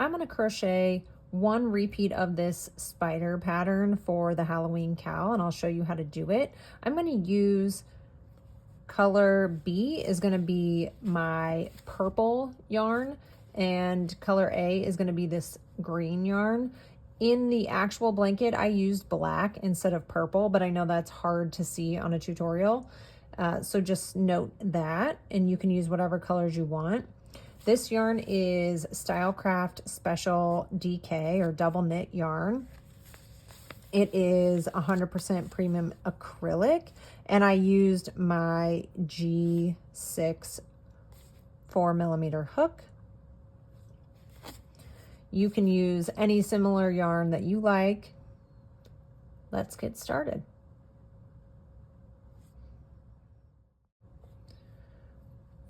I'm going to crochet one repeat of this spider pattern for the Halloween cow, and I'll show you how to do it. I'm going to use color B is going to be my purple yarn, and color A is going to be this green yarn. In the actual blanket, I used black instead of purple, but I know that's hard to see on a tutorial. So just note that, and you can use whatever colors you want. This yarn is Stylecraft Special DK or double knit yarn. It is 100% premium acrylic, and I used my G6 4mm hook. You can use any similar yarn that you like. Let's get started.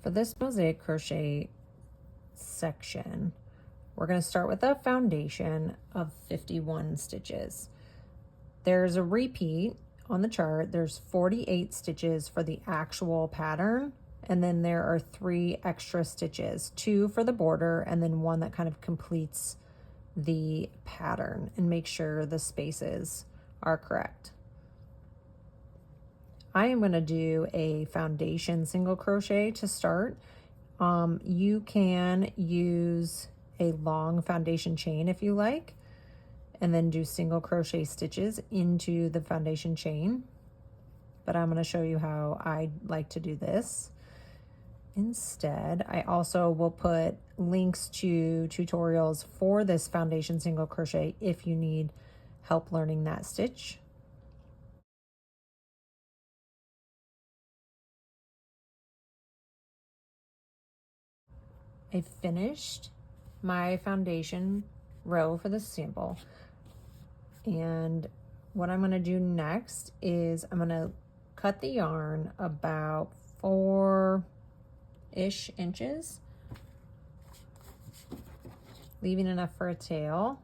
For this mosaic crochet section, we're going to start with a foundation of 51 stitches. There's a repeat on the chart. There's 48 stitches for the actual pattern, and then there are 3 extra stitches, 2 for the border and then 1 that kind of completes the pattern, and make sure the spaces are correct. I am going to do a foundation single crochet to start. You can use a long foundation chain if you like, and then do single crochet stitches into the foundation chain. But I'm going to show you how I like to do this. Instead, I also will put links to tutorials for this foundation single crochet if you need help learning that stitch. I finished my foundation row for the sample, and what I'm going to do next is I'm going to cut the yarn about 4-ish inches, leaving enough for a tail.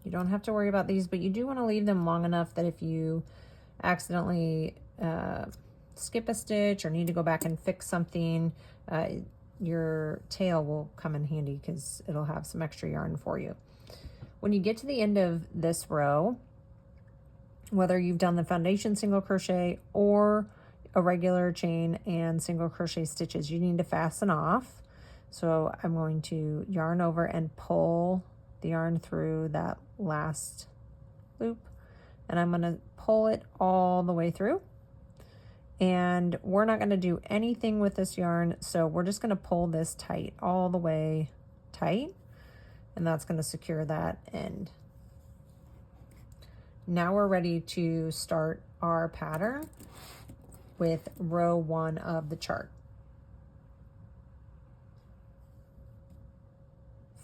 You don't have to worry about these, but you do want to leave them long enough that if you accidentally skip a stitch or need to go back and fix something, your tail will come in handy because it'll have some extra yarn for you. When you get to the end of this row, whether you've done the foundation single crochet or a regular chain and single crochet stitches, you need to fasten off. So I'm going to yarn over and pull the yarn through that last loop, and I'm going to pull it all the way through. And we're not going to do anything with this yarn, so we're just going to pull this tight, all the way tight, and that's going to secure that end. Now we're ready to start our pattern with row 1 of the chart.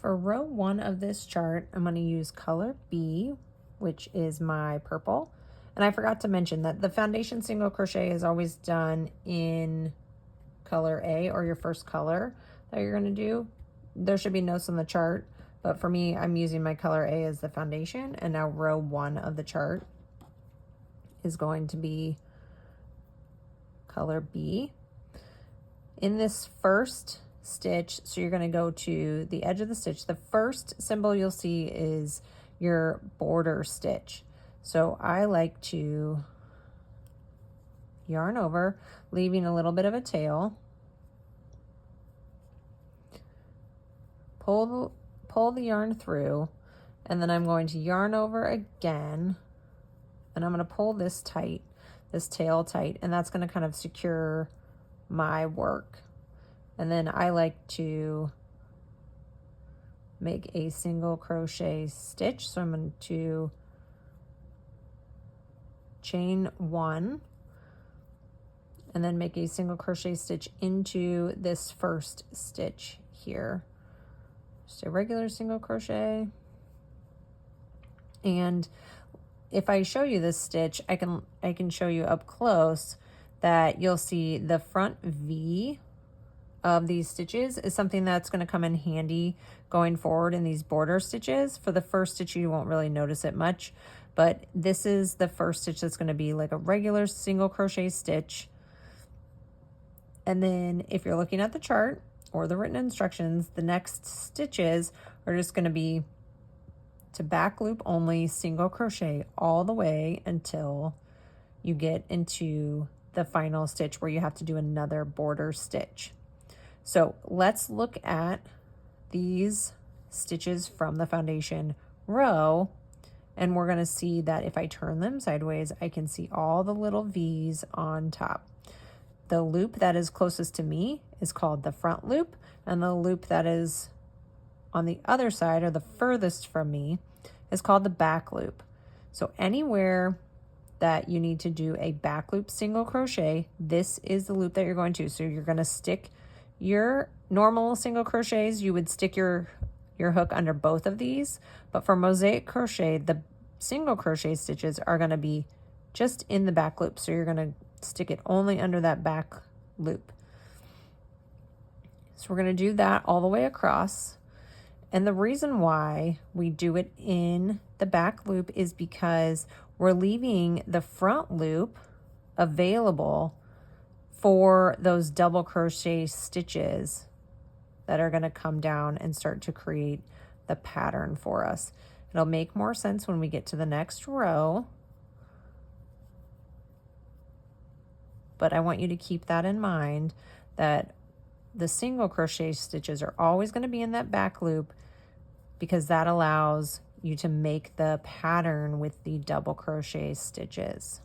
For row 1 of this chart, I'm going to use color B, which is my purple. And I forgot to mention that the foundation single crochet is always done in color A, or your first color that you're going to do. There should be notes on the chart, but for me, I'm using my color A as the foundation, and now row 1 of the chart is going to be color B. In this first stitch, so you're going to go to the edge of the stitch. The first symbol you'll see is your border stitch. So I like to yarn over, leaving a little bit of a tail, pull the yarn through, and then I'm going to yarn over again, and I'm going to pull this tight, this tail tight, and that's going to kind of secure my work. And then I like to make a single crochet stitch, so I'm going to chain 1 and then make a single crochet stitch into this first stitch here. Just a regular single crochet. And if I show you this stitch, I can show you up close that you'll see the front V of these stitches is something that's going to come in handy going forward in these border stitches. For the first stitch, you won't really notice it much, but this is the first stitch that's going to be like a regular single crochet stitch. And then if you're looking at the chart, or the written instructions, the next stitches are just going to be to back loop only, single crochet all the way until you get into the final stitch where you have to do another border stitch. So let's look at these stitches from the foundation row, and we're going to see that if I turn them sideways, I can see all the little V's on top. The loop that is closest to me is called the front loop, and the loop that is on the other side, or the furthest from me, is called the back loop. So anywhere that you need to do a back loop single crochet, this is the loop that you're going to. So you're going to stick your normal single crochets, you would stick your hook under both of these, but for mosaic crochet, the single crochet stitches are going to be just in the back loop. So you're going to stick it only under that back loop. So we're going to do that all the way across. And the reason why we do it in the back loop is because we're leaving the front loop available for those double crochet stitches that are going to come down and start to create the pattern for us. It'll make more sense when we get to the next row, but I want you to keep that in mind, that the single crochet stitches are always going to be in that back loop, because that allows you to make the pattern with the double crochet stitches.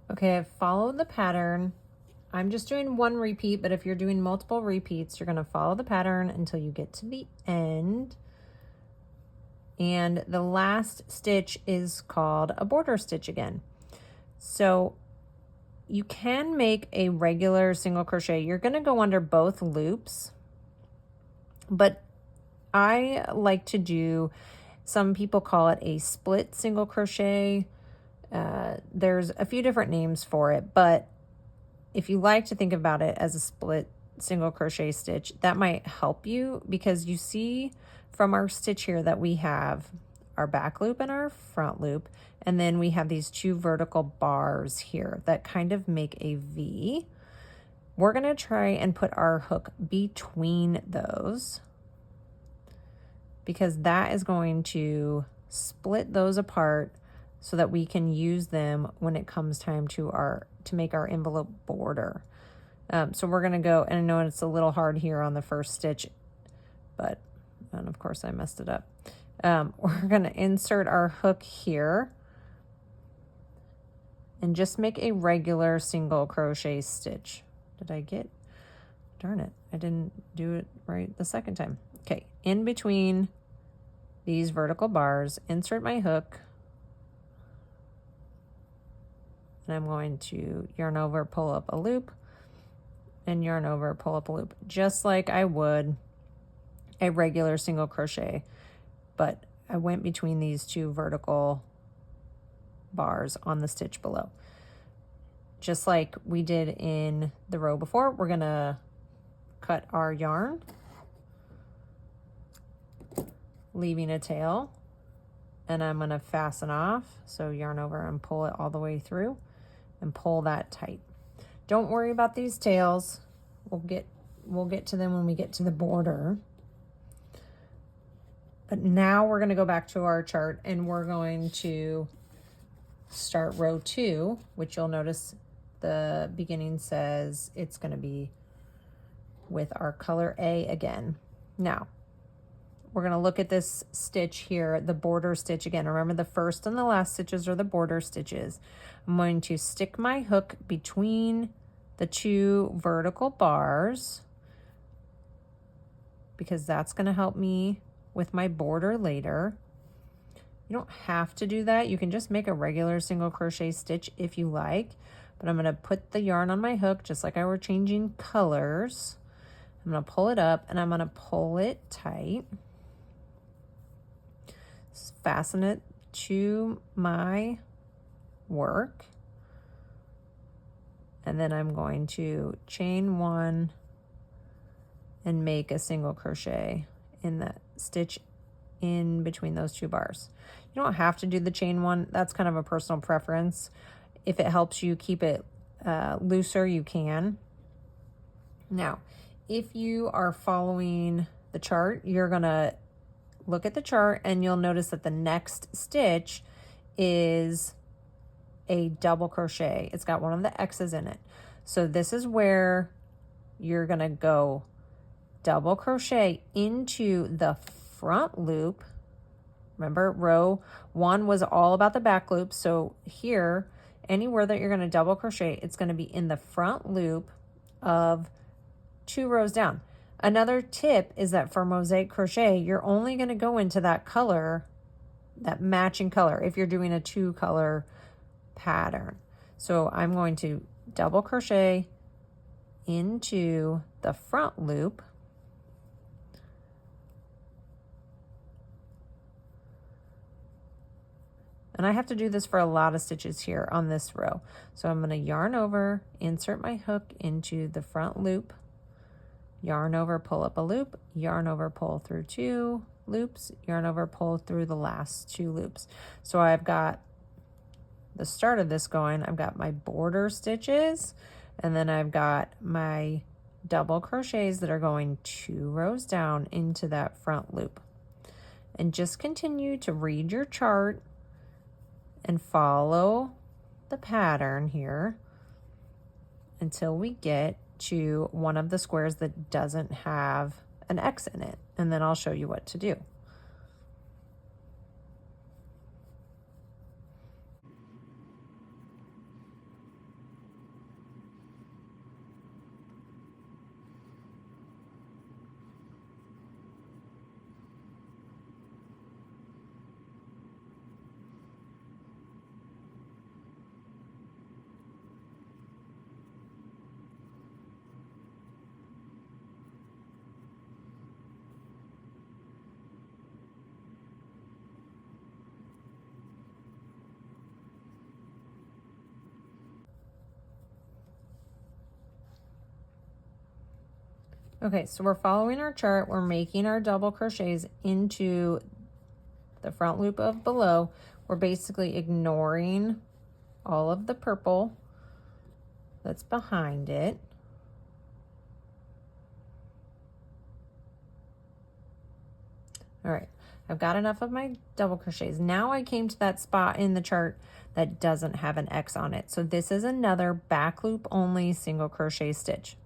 Okay, I've followed the pattern. I'm just doing one repeat, but if you're doing multiple repeats, you're going to follow the pattern until you get to the end. And the last stitch is called a border stitch again. So you can make a regular single crochet. You're going to go under both loops, but I like to do, some people call it a split single crochet. There's a few different names for it, but if you like to think about it as a split single crochet stitch, that might help you, because you see from our stitch here that we have our back loop and our front loop, and then we have these two vertical bars here that kind of make a V. We're going to try and put our hook between those, because that is going to split those apart so that we can use them when it comes time to make our envelope border. So we're going to go, and I know it's a little hard here on the first stitch, but, and of course I messed it up. We're going to insert our hook here and just make a regular single crochet stitch. Did I get, darn it, I didn't do it right the second time. Okay, in between these vertical bars, insert my hook, and I'm going to yarn over, pull up a loop, and yarn over, pull up a loop, just like I would a regular single crochet, but I went between these two vertical bars on the stitch below. Just like we did in the row before, we're gonna cut our yarn, leaving a tail, and I'm gonna fasten off. So yarn over and pull it all the way through and pull that tight. Don't worry about these tails. We'll get to them when we get to the border. But now we're going to go back to our chart, and we're going to start row 2, which you'll notice the beginning says it's going to be with our color A again. Now, we're going to look at this stitch here, the border stitch again. Remember, the first and the last stitches are the border stitches. I'm going to stick my hook between the two vertical bars because that's going to help me with my border later. You don't have to do that. You can just make a regular single crochet stitch if you like, but I'm going to put the yarn on my hook just like I were changing colors. I'm going to pull it up and I'm going to pull it tight. Fasten it to my work. And then I'm going to chain one and make a single crochet in the stitch in between those two bars. You don't have to do the chain one. That's kind of a personal preference. If it helps you keep it looser, you can. Now, if you are following the chart, you're gonna look at the chart and you'll notice that the next stitch is a double crochet. It's got one of the X's in it. So this is where you're gonna go double crochet into the front loop. Remember, row 1 was all about the back loop. So here, anywhere that you're gonna double crochet, it's gonna be in the front loop of 2 rows down. Another tip is that for mosaic crochet, you're only going to go into that color, that matching color, if you're doing a 2-color pattern. So I'm going to double crochet into the front loop. And I have to do this for a lot of stitches here on this row. So I'm going to yarn over, insert my hook into the front loop, yarn over, pull up a loop, yarn over, pull through 2 loops, yarn over, pull through the last 2 loops. So I've got the start of this going, I've got my border stitches, and then I've got my double crochets that are going 2 rows down into that front loop. And just continue to read your chart and follow the pattern here until we get to one of the squares that doesn't have an X in it, and then I'll show you what to do. Okay, so we're following our chart. We're making our double crochets into the front loop of below. We're basically ignoring all of the purple that's behind it. All right, I've got enough of my double crochets. Now I came to that spot in the chart that doesn't have an X on it. So this is another back loop only single crochet stitch.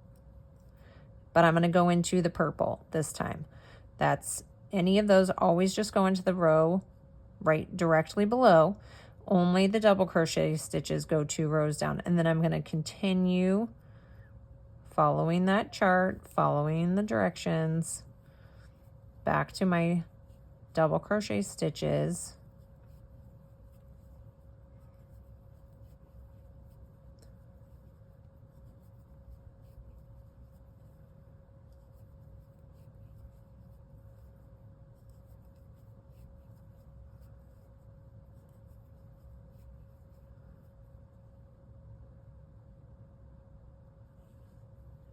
But I'm going to go into the purple this time. That's any of those, always just go into the row right directly below. Only the double crochet stitches go 2 rows down. And then I'm going to continue following that chart, following the directions back to my double crochet stitches.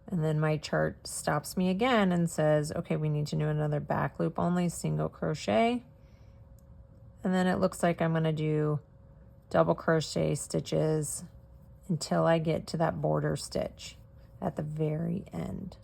And then my chart stops me again and says, okay, we need to do another back loop only single crochet. And then it looks like I'm going to do double crochet stitches until I get to that border stitch at the very end.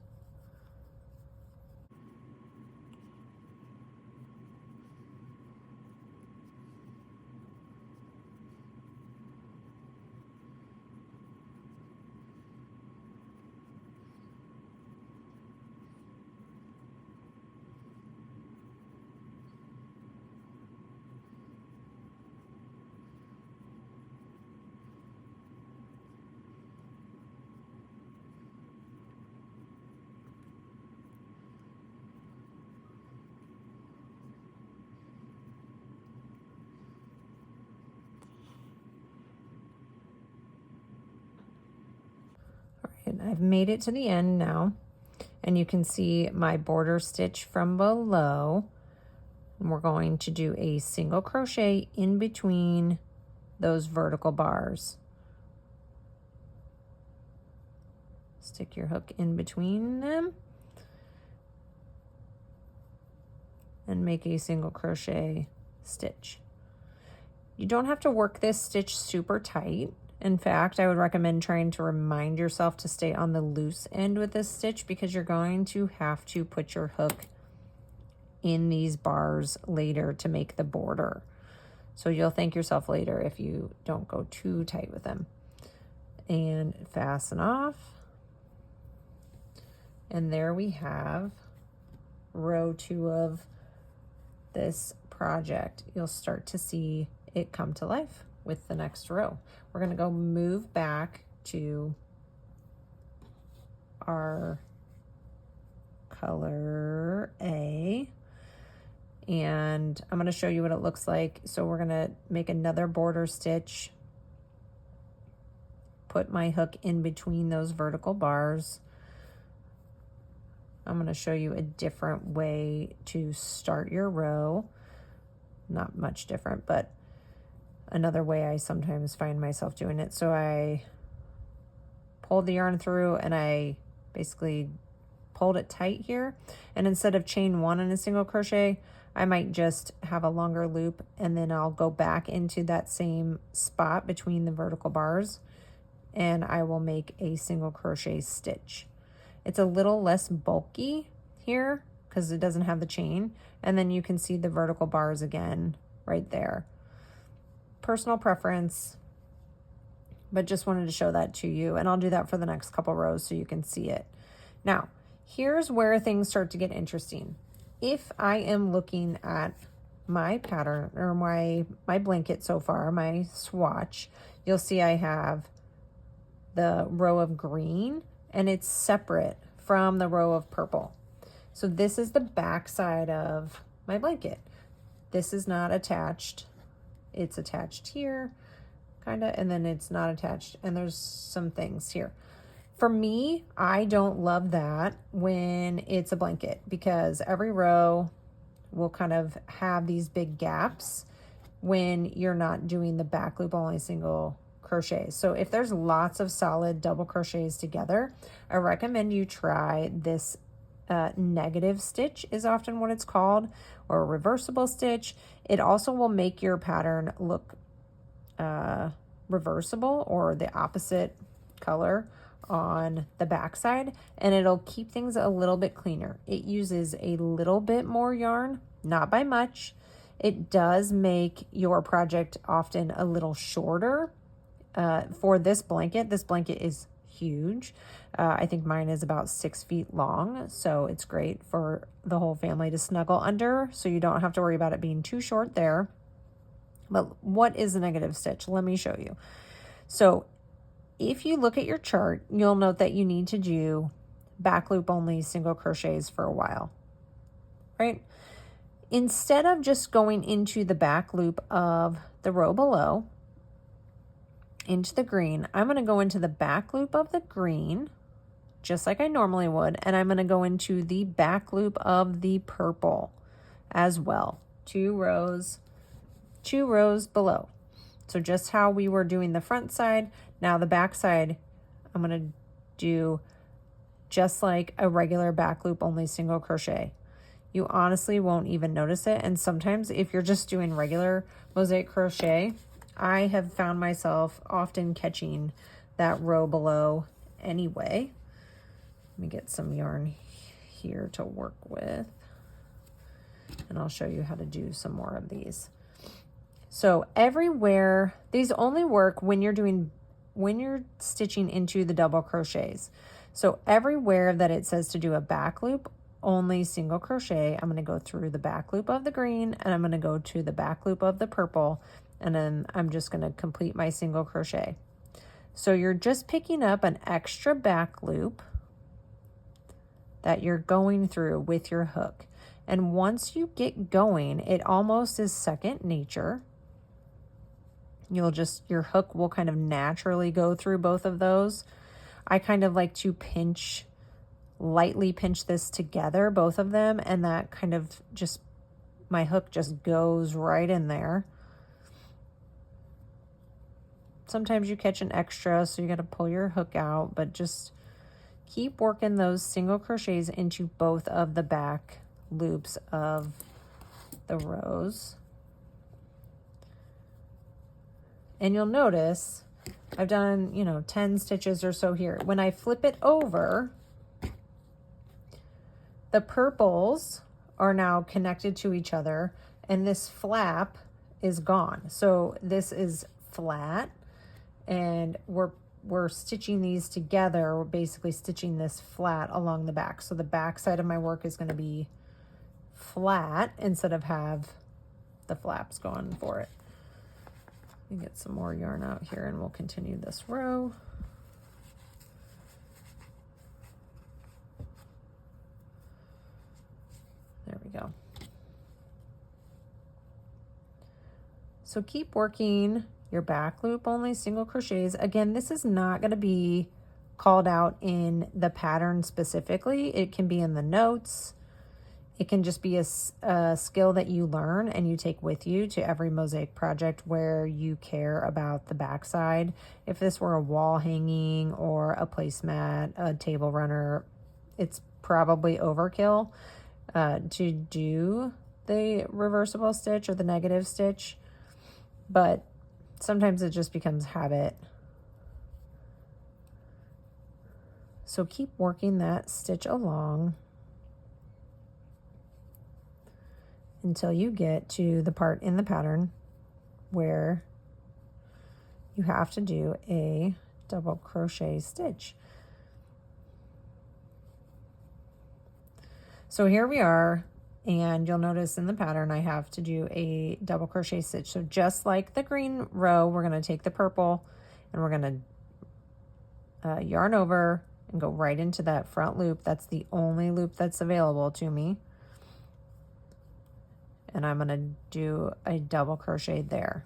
I've made it to the end now, and you can see my border stitch from below. And we're going to do a single crochet in between those vertical bars. Stick your hook in between them and make a single crochet stitch. You don't have to work this stitch super tight. In fact, I would recommend trying to remind yourself to stay on the loose end with this stitch, because you're going to have to put your hook in these bars later to make the border. So you'll thank yourself later if you don't go too tight with them. And fasten off. And there we have row 2 of this project. You'll start to see it come to life with the next row. We're going to go move back to our color A, and I'm going to show you what it looks like. So we're going to make another border stitch, put my hook in between those vertical bars. I'm going to show you a different way to start your row. Not much different, but another way I sometimes find myself doing it. So I pulled the yarn through and I basically pulled it tight here. And instead of chain 1 in a single crochet, I might just have a longer loop, and then I'll go back into that same spot between the vertical bars and I will make a single crochet stitch. It's a little less bulky here because it doesn't have the chain, and then you can see the vertical bars again right there. Personal preference, but just wanted to show that to you, and I'll do that for the next couple rows so you can see it. Now, here's where things start to get interesting. If I am looking at my pattern or my blanket so far, my swatch, you'll see I have the row of green and it's separate from the row of purple. So this is the back side of my blanket. This is not attached. It's attached here, kind of, and then it's not attached, and there's some things here. For me, I don't love that when it's a blanket, because every row will kind of have these big gaps when you're not doing the back loop only single crochets. So if there's lots of solid double crochets together, I recommend you try this negative stitch is often what it's called, or a reversible stitch. It also will make your pattern look reversible, or the opposite color on the back side, and it'll keep things a little bit cleaner. It uses a little bit more yarn, not by much. It does make your project often a little shorter. For this blanket is huge. I think mine is about 6 feet long, so it's great for the whole family to snuggle under, so you don't have to worry about it being too short there. But what is a negative stitch? Let me show you. So if you look at your chart, you'll note that you need to do back loop only single crochets for a while, right? Instead of just going into the back loop of the row below, into the green, I'm going to go into the back loop of the green, just like I normally would, and I'm going to go into the back loop of the purple as well. 2 rows below. So just how we were doing the front side, now the back side, I'm going to do just like a regular back loop only single crochet. You honestly won't even notice it, and sometimes if you're just doing regular mosaic crochet, I have found myself often catching that row below anyway. Let me get some yarn here to work with, and I'll show you how to do some more of these. So everywhere, these only work when you're stitching into the double crochets. So everywhere that it says to do a back loop only single crochet, I'm going to go through the back loop of the green, and I'm going to go to the back loop of the purple, and then I'm just going to complete my single crochet. So you're just picking up an extra back loop that you're going through with your hook. And once you get going, it almost is second nature. Your hook will kind of naturally go through both of those. I kind of like to lightly pinch this together, both of them, and that kind of just, my hook just goes right in there. Sometimes you catch an extra, so you got to pull your hook out, but just keep working those single crochets into both of the back loops of the rows. And you'll notice I've done, 10 stitches or so here. When I flip it over, the purples are now connected to each other, and this flap is gone. So this is flat, and we're stitching these together. We're basically stitching this flat along the back. So the back side of my work is going to be flat instead of have the flaps going for it. Let me get some more yarn out here and we'll continue this row. There we go. So keep working your back loop only single crochets. Again, this is not going to be called out in the pattern specifically. It can be in the notes. It can just be a skill that you learn and you take with you to every mosaic project where you care about the backside. If this were a wall hanging or a placemat, a table runner, it's probably overkill to do the reversible stitch or the negative stitch, but sometimes it just becomes habit. So keep working that stitch along until you get to the part in the pattern where you have to do a double crochet stitch. So here we are, and you'll notice in the pattern I have to do a double crochet stitch. So just like the green row, we're going to take the purple and we're going to yarn over and go right into that front loop. That's the only loop that's available to me. And I'm going to do a double crochet there.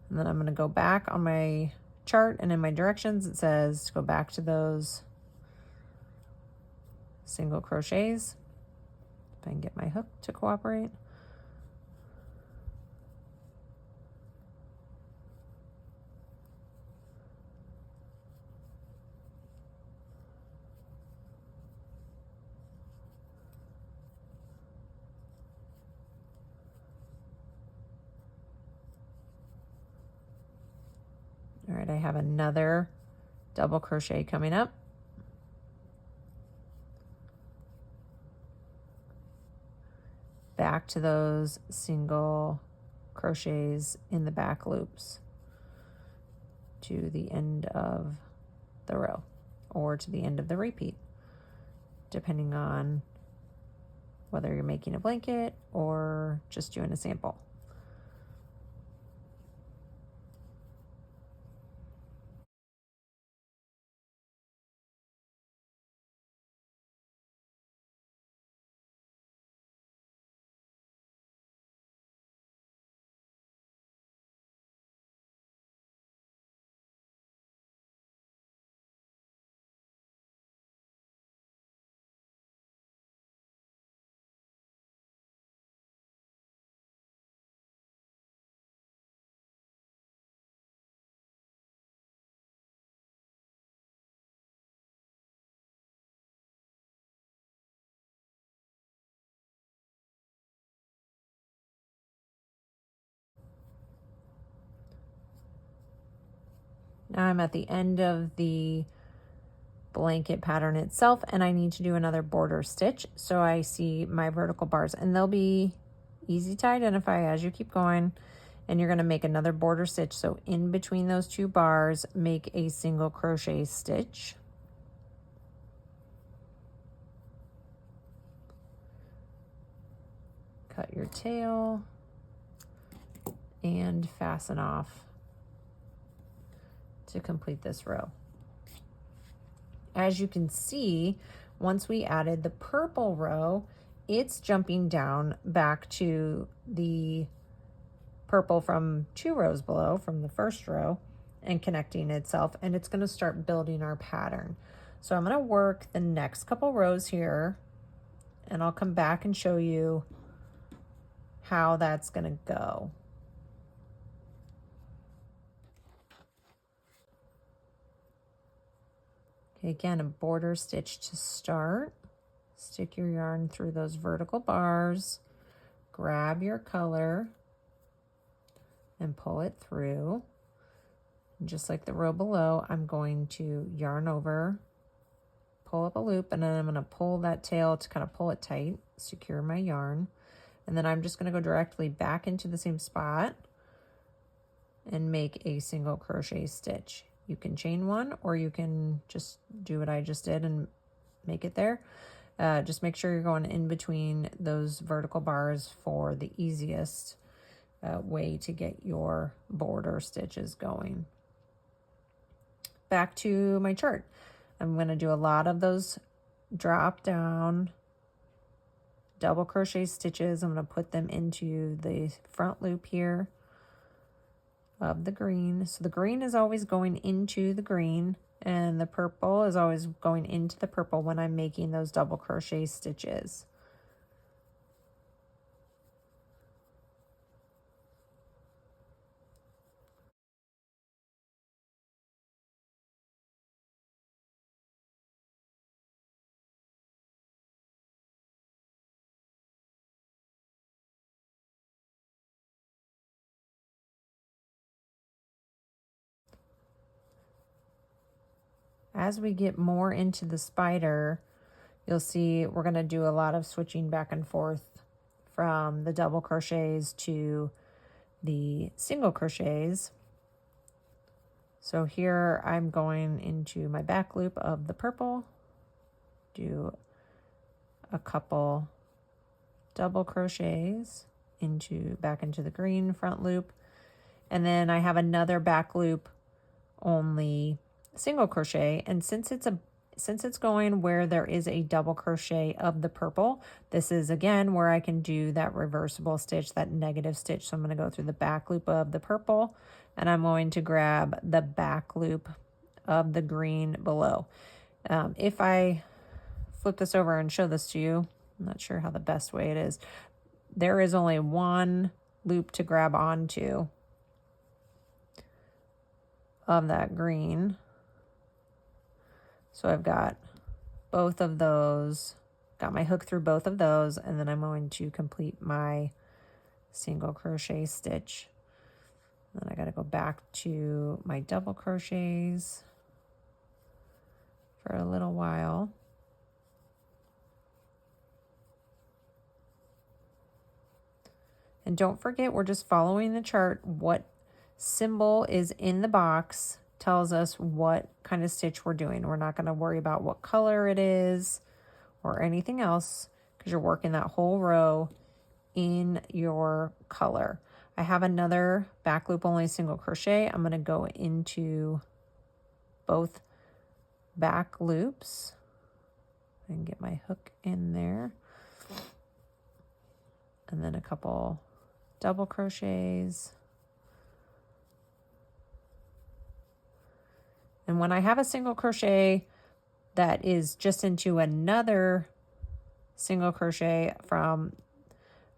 And then I'm going to go back on my chart, and in my directions it says to go back to those single crochets. If I can get my hook to cooperate. All right, I have another double crochet coming up. Back to those single crochets in the back loops to the end of the row or to the end of the repeat, depending on whether you're making a blanket or just doing a sample. Now I'm at the end of the blanket pattern itself, and I need to do another border stitch. So I see my vertical bars, and they'll be easy to identify as you keep going, and you're going to make another border stitch. So in between those two bars, make a single crochet stitch. Cut your tail and fasten off to complete this row. As you can see, once we added the purple row, it's jumping down back to the purple from 2 rows below, from the first row, and connecting itself, and it's going to start building our pattern. So I'm going to work the next couple rows here, and I'll come back and show you how that's going to go. Okay, again, a border stitch to start. Stick your yarn through those vertical bars, grab your color, and pull it through. And just like the row below, I'm going to yarn over, pull up a loop, and then I'm going to pull that tail to kind of pull it tight, secure my yarn. And then I'm just going to go directly back into the same spot and make a single crochet stitch. You can chain one, or you can just do what I just did and make it there. Just make sure you're going in between those vertical bars for the easiest way to get your border stitches going. Back to my chart. I'm going to do a lot of those drop down double crochet stitches. I'm going to put them into the front loop here of the green. So the green is always going into the green, and the purple is always going into the purple when I'm making those double crochet stitches. As we get more into the spider, you'll see we're going to do a lot of switching back and forth from the double crochets to the single crochets. So here I'm going into my back loop of the purple, do a couple double crochets back into the green front loop, and then I have another back loop only single crochet, and since it's going where there is a double crochet of the purple, this is again where I can do that reversible stitch, that negative stitch. So I'm going to go through the back loop of the purple, and I'm going to grab the back loop of the green below. If I flip this over and show this to you, I'm not sure how the best way it is. There is only one loop to grab onto of that green. So I've got both of those, got my hook through both of those, and then I'm going to complete my single crochet stitch. Then I got to go back to my double crochets for a little while. And don't forget, we're just following the chart. What symbol is in the box tells us what kind of stitch we're doing. We're not going to worry about what color it is or anything else, because you're working that whole row in your color. I have another back loop only single crochet. I'm going to go into both back loops and get my hook in there, and then a couple double crochets. And when I have a single crochet that is just into another single crochet from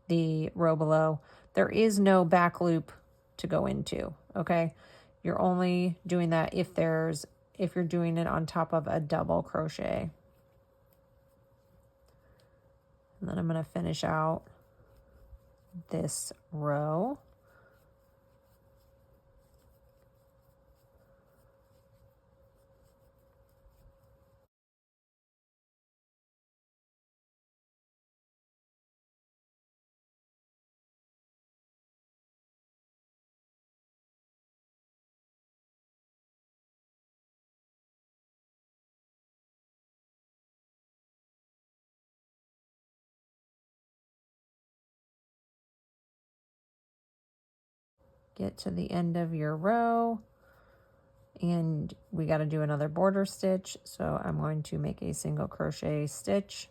the row below, there is no back loop to go into, okay? You're only doing that if you're doing it on top of a double crochet. And then I'm going to finish out this row. Get to the end of your row, and we got to do another border stitch. So I'm going to make a single crochet stitch.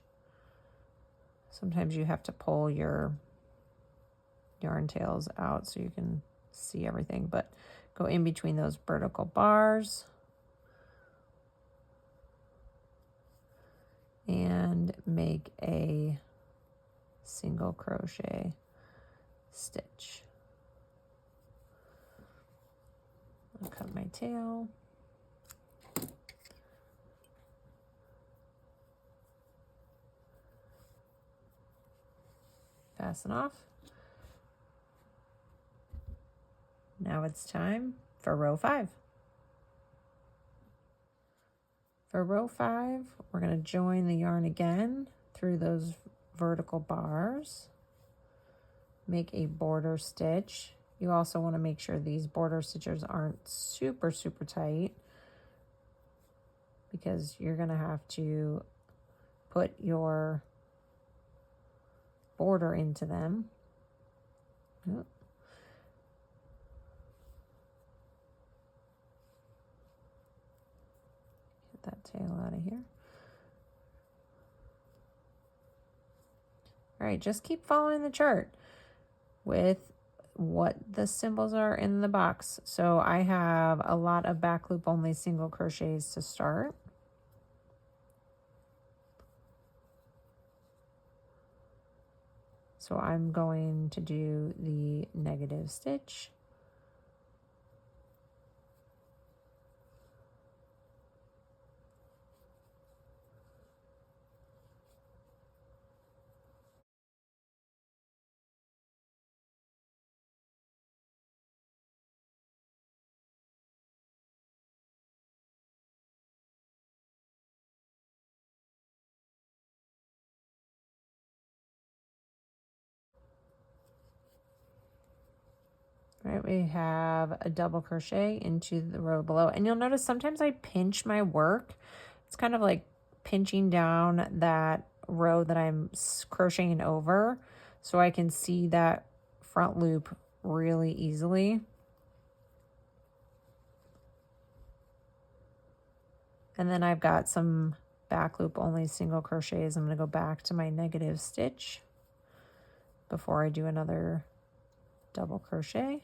Sometimes you have to pull your yarn tails out so you can see everything, but Go in between those vertical bars and make a single crochet stitch. I'll cut my tail. Fasten off. Now it's time for row 5. For row 5, we're going to join the yarn again through those vertical bars. Make a border stitch. You also want to make sure these border stitches aren't super tight, because you're going to have to put your border into them. Oh. Get that tail out of here. All right, just keep following the chart with what the symbols are in the box. So I have a lot of back loop only single crochets to start. So I'm going to do the negative stitch. All right, we have a double crochet into the row below. And you'll notice sometimes I pinch my work. It's kind of like pinching down that row that I'm crocheting over, so I can see that front loop really easily. And then I've got some back loop only single crochets. I'm going to go back to my negative stitch before I do another double crochet.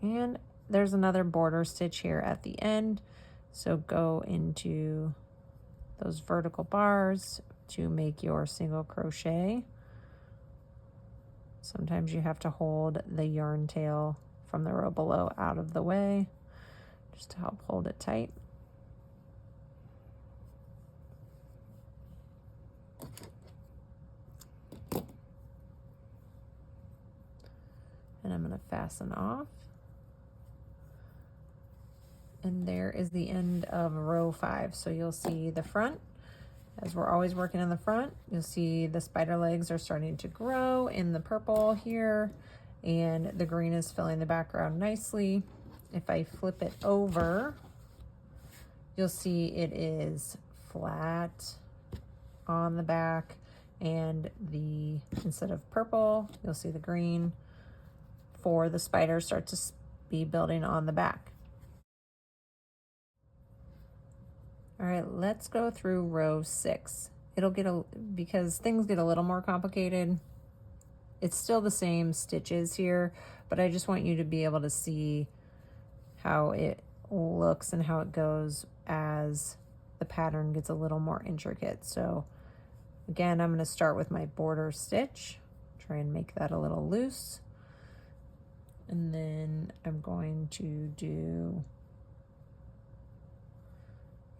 And there's another border stitch here at the end. So go into those vertical bars to make your single crochet. Sometimes you have to hold the yarn tail from the row below out of the way, just to help hold it tight. And I'm going to fasten off. And there is the end of row 5. So you'll see the front, as we're always working in the front, you'll see the spider legs are starting to grow in the purple here, and the green is filling the background nicely. If I flip it over, you'll see it is flat on the back, and instead of purple, you'll see the green for the spiders start to be building on the back. All right, let's go through row 6. Because things get a little more complicated. It's still the same stitches here, but I just want you to be able to see how it looks and how it goes as the pattern gets a little more intricate. So again, I'm going to start with my border stitch, try and make that a little loose. And then I'm going to do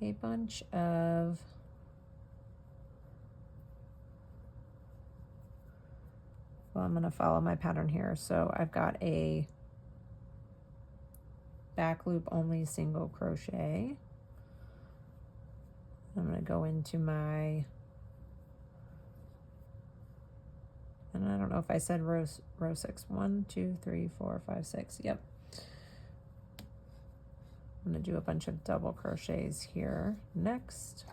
a bunch of I'm going to follow my pattern here. So I've got a back loop only single crochet. I'm going to go into my, and I don't know if I said row 6. 1, 2, 3, 4, 5, 6. Yep. I'm going to do a bunch of double crochets here next.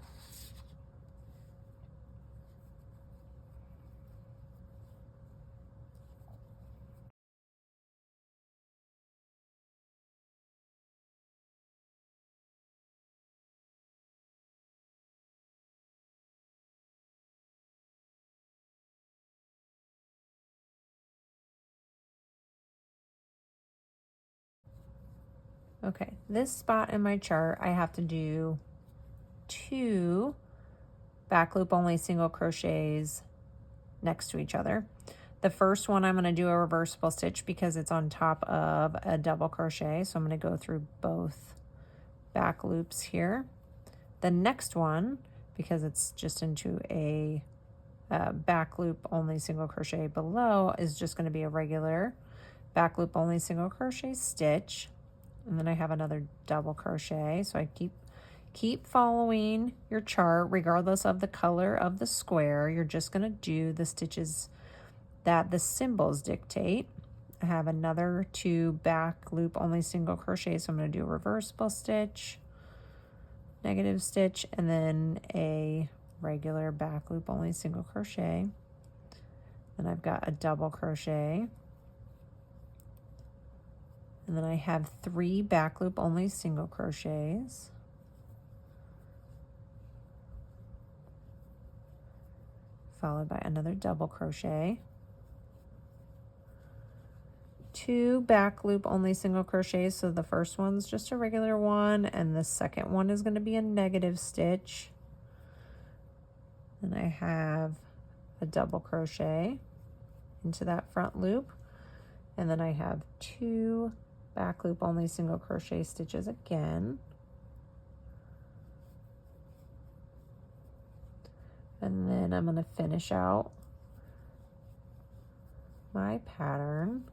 Okay, this spot in my chart, I have to do 2 back loop only single crochets next to each other. The first one I'm going to do a reversible stitch because it's on top of a double crochet, so I'm going to go through both back loops here. The next one, because it's just into a back loop only single crochet below, is just going to be a regular back loop only single crochet stitch, and then I have another double crochet. So I keep following your chart regardless of the color of the square. You're just going to do the stitches that the symbols dictate. I have another 2 back loop only single crochet, so I'm going to do a reversible stitch, negative stitch, and then a regular back loop only single crochet. Then I've got a double crochet, and then I have 3 back loop only single crochets, followed by another double crochet, 2 back loop only single crochets. So the first one's just a regular one, and the second one is going to be a negative stitch. Then I have a double crochet into that front loop, and then I have 2 back loop only single crochet stitches again, and then I'm going to finish out my pattern.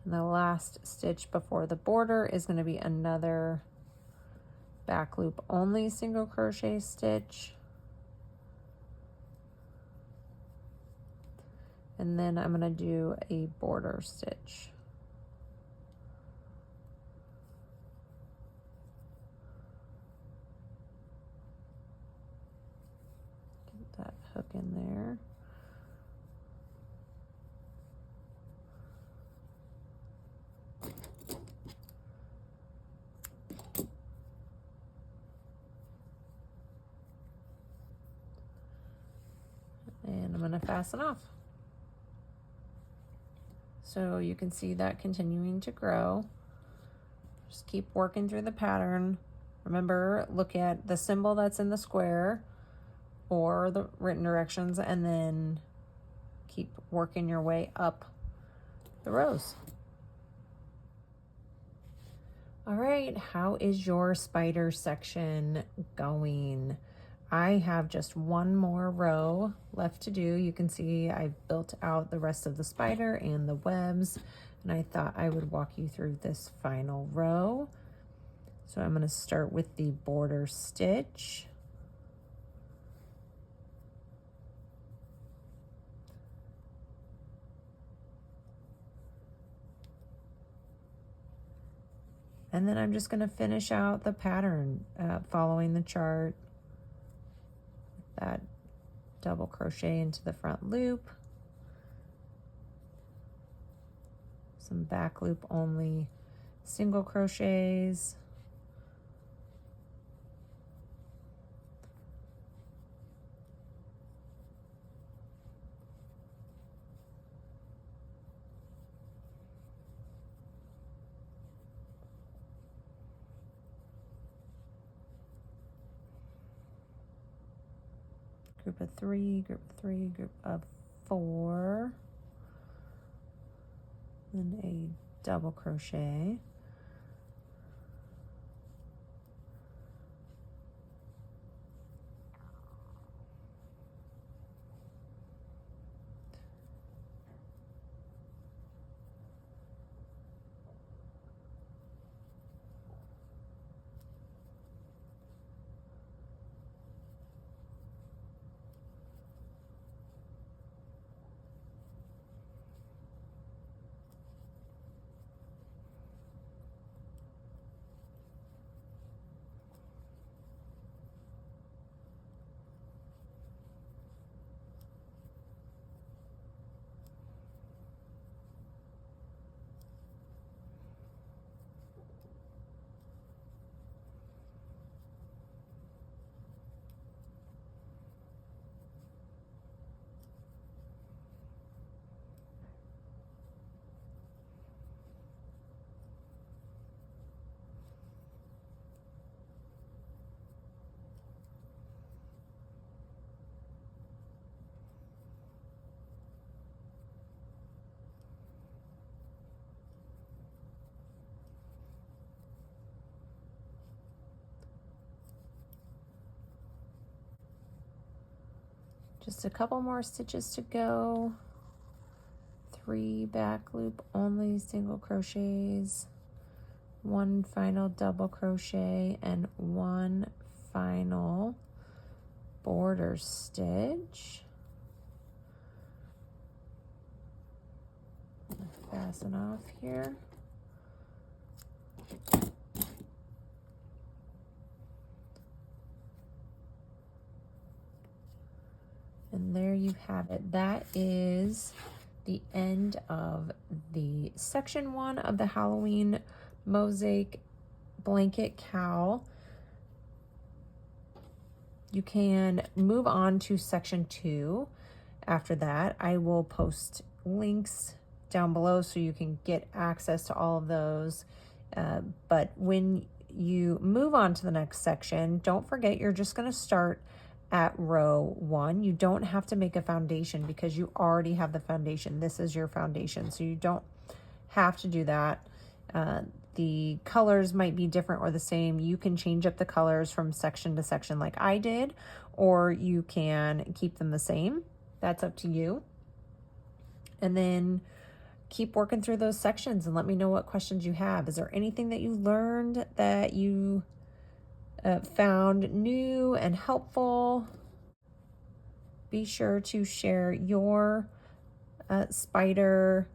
And the last stitch before the border is going to be another back loop only single crochet stitch. And then I'm going to do a border stitch. Get that hook in there. And I'm going to fasten off. So you can see that continuing to grow. Just keep working through the pattern. Remember, look at the symbol that's in the square or the written directions, and then keep working your way up the rows. All right, how is your spider section going? I have just one more row left to do. You can see I've built out the rest of the spider and the webs, and I thought I would walk you through this final row. So I'm going to start with the border stitch. And then I'm just going to finish out the pattern following the chart. That double crochet into the front loop. Some back loop only single crochets. Group of 3, group of 3, group of 4, and a double crochet. Just a couple more stitches to go. 3 back loop only single crochets, 1 final double crochet, and 1 final border stitch. Fasten off here. And there you have it. That is the end of the section 1 of the Halloween Mosaic Blanket Cowl. You can move on to section 2 after that. I will post links down below so you can get access to all of those. But when you move on to the next section, don't forget you're just going to start at row 1. You don't have to make a foundation because you already have the foundation. This is your foundation, so you don't have to do that. The colors might be different or the same. You can change up the colors from section to section like I did, or you can keep them the same. That's up to you. And then keep working through those sections and let me know what questions you have. Is there anything that you learned that you found new and helpful? Be sure to share your spider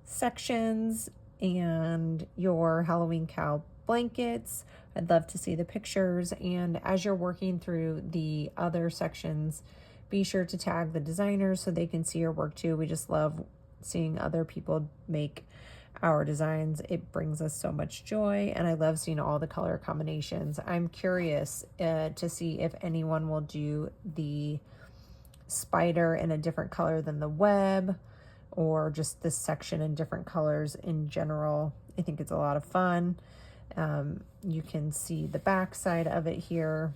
sections and your Halloween cowl blankets. I'd love to see the pictures. And as you're working through the other sections, be sure to tag the designers so they can see your work too. We just love seeing other people make our designs. It brings us so much joy, and I love seeing all the color combinations. I'm curious to see if anyone will do the spider in a different color than the web, or just this section in different colors in general. I think it's a lot of fun. You can see the back side of it here.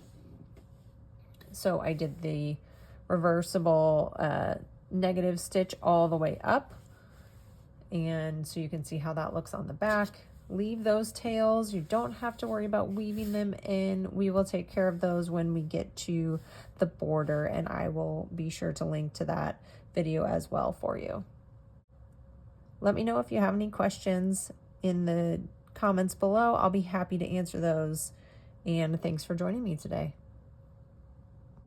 So I did the reversible negative stitch all the way up, and so you can see how that looks on the back. Leave those tails. You don't have to worry about weaving them in. We will take care of those when we get to the border, and I will be sure to link to that video as well for you. Let me know if you have any questions in the comments below. I'll be happy to answer those, and thanks for joining me today.